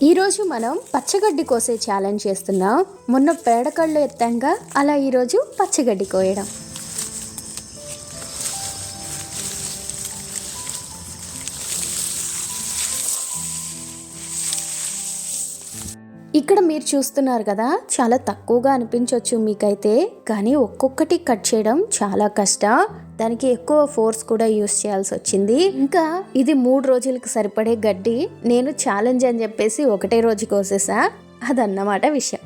ఈరోజు మనం పచ్చగడ్డి కోసే ఛాలెంజ్ చేస్తున్నాం. మొన్న పేడకళ్ళు ఎత్తాంగా, అలా ఈరోజు పచ్చగడ్డి కోయడం. ఇక్కడ మీరు చూస్తున్నారు కదా, చాలా తక్కువగా అనిపించవచ్చు మీకైతే, కానీ ఒక్కొక్కటి కట్ చేయడం చాలా కష్టం. దానికి ఎక్కువ ఫోర్స్ కూడా యూస్ చేయాల్సి వచ్చింది. ఇంకా ఇది 3 రోజులకు సరిపడే గడ్డి. నేను ఛాలెంజ్ అని చెప్పేసి ఒకటే రోజు కోసేసా. అదన్నమాట విషయం.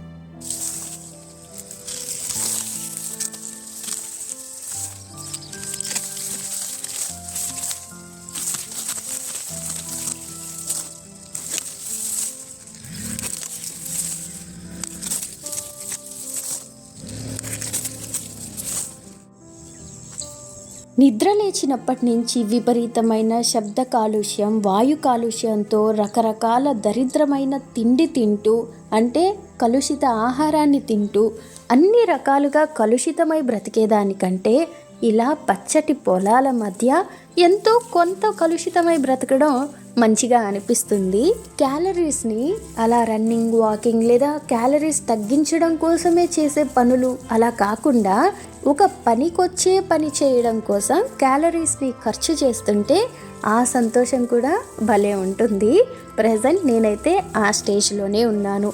నిద్ర లేచినప్పటి నుంచి విపరీతమైన శబ్ద కాలుష్యం, వాయు కాలుష్యంతో రకరకాల దరిద్రమైన తిండి తింటూ, అంటే కలుషిత ఆహారాన్ని తింటూ అన్ని రకాలుగా కలుషితమై బ్రతికేదానికంటే ఇలా పచ్చటి పొలాల మధ్య ఎంతో కొంత కలుషితమై బ్రతకడం మంచిగా అనిపిస్తుంది. క్యాలరీస్ని అలా రన్నింగ్, వాకింగ్ లేదా క్యాలరీస్ తగ్గించడం కోసమే చేసే పనులు అలా కాకుండా ఒక పనికొచ్చే పని చేయడం కోసం క్యాలరీస్ని ఖర్చు చేస్తుంటే ఆ సంతోషం కూడా భలే ఉంటుంది. ప్రెజెంట్ నేనైతే ఆ స్టేజ్లోనే ఉన్నాను.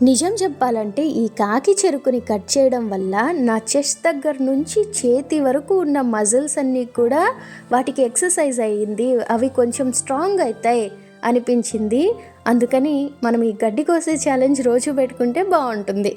నిజం చెప్పాలంటే ఈ కాకి చెరుకుని కట్ చేయడం వల్ల నా చెస్ట్ దగ్గర నుంచి చేతి వరకు ఉన్న మజిల్స్ అన్నీ కూడా వాటికి ఎక్సర్సైజ్ అయ్యింది. అవి కొంచెం స్ట్రాంగ్ అవుతాయి అనిపించింది. అందుకని మనం ఈ గడ్డి కోసే ఛాలెంజ్ రోజు పెట్టుకుంటే బాగుంటుంది.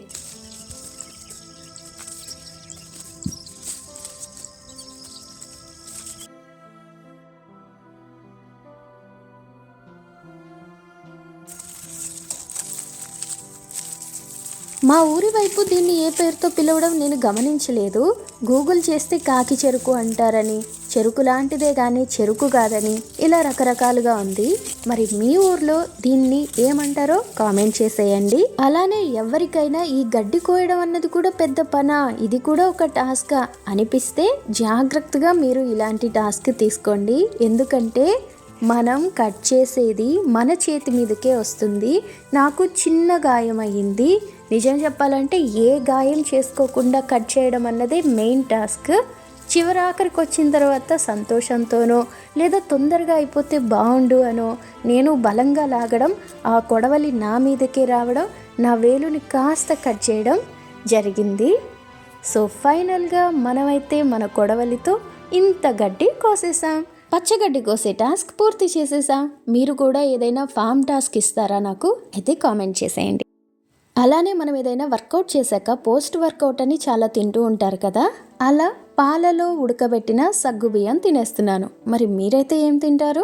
మా ఊరి వైపు దీన్ని ఏ పేరుతో పిలవడం నేను గమనించలేదు. గూగుల్ చేస్తే కాకి చెరుకు అంటారని, చెరుకు లాంటిదే కానీ చెరుకు కాదని ఇలా రకరకాలుగా ఉంది. మరి మీ ఊర్లో దీన్ని ఏమంటారో కామెంట్ చేసేయండి. అలానే ఎవరికైనా ఈ గడ్డి కోయడం అన్నది కూడా పెద్ద పనా, ఇది కూడా ఒక టాస్కా అనిపిస్తే జాగ్రత్తగా మీరు ఇలాంటి టాస్క్ తీసుకోండి. ఎందుకంటే మనం కట్ చేసేది మన చేతి మీదకే వస్తుంది. నాకు చిన్న గాయం అయ్యింది. నిజం చెప్పాలంటే ఏ గాయం చేసుకోకుండా కట్ చేయడం అన్నదే మెయిన్ టాస్క్. చివరి ఆఖరికి వచ్చిన తర్వాత సంతోషంతోనో లేదా తొందరగా అయిపోతే బాగుండు అనో నేను బలంగా లాగడం, ఆ కొడవలి నా మీదకే రావడం, నా వేలుని కాస్త కట్ చేయడం జరిగింది. సో ఫైనల్గా మనమైతే మన కొడవలితో ఇంత గడ్డి కోసేసాం. పచ్చగడ్డి కోసే టాస్క్ పూర్తి చేసేసాం. మీరు కూడా ఏదైనా ఫామ్ టాస్క్ ఇస్తారా నాకు? అయితే కామెంట్ చేసేయండి. అలానే మనం ఏదైనా వర్కౌట్ చేశాక పోస్ట్ వర్కౌట్ అని చాలా తింటూ ఉంటారు కదా, అలా పాలలో ఉడకబెట్టిన సగ్గుబియ్యం తినేస్తున్నాను. మరి మీరైతే ఏం తింటారు?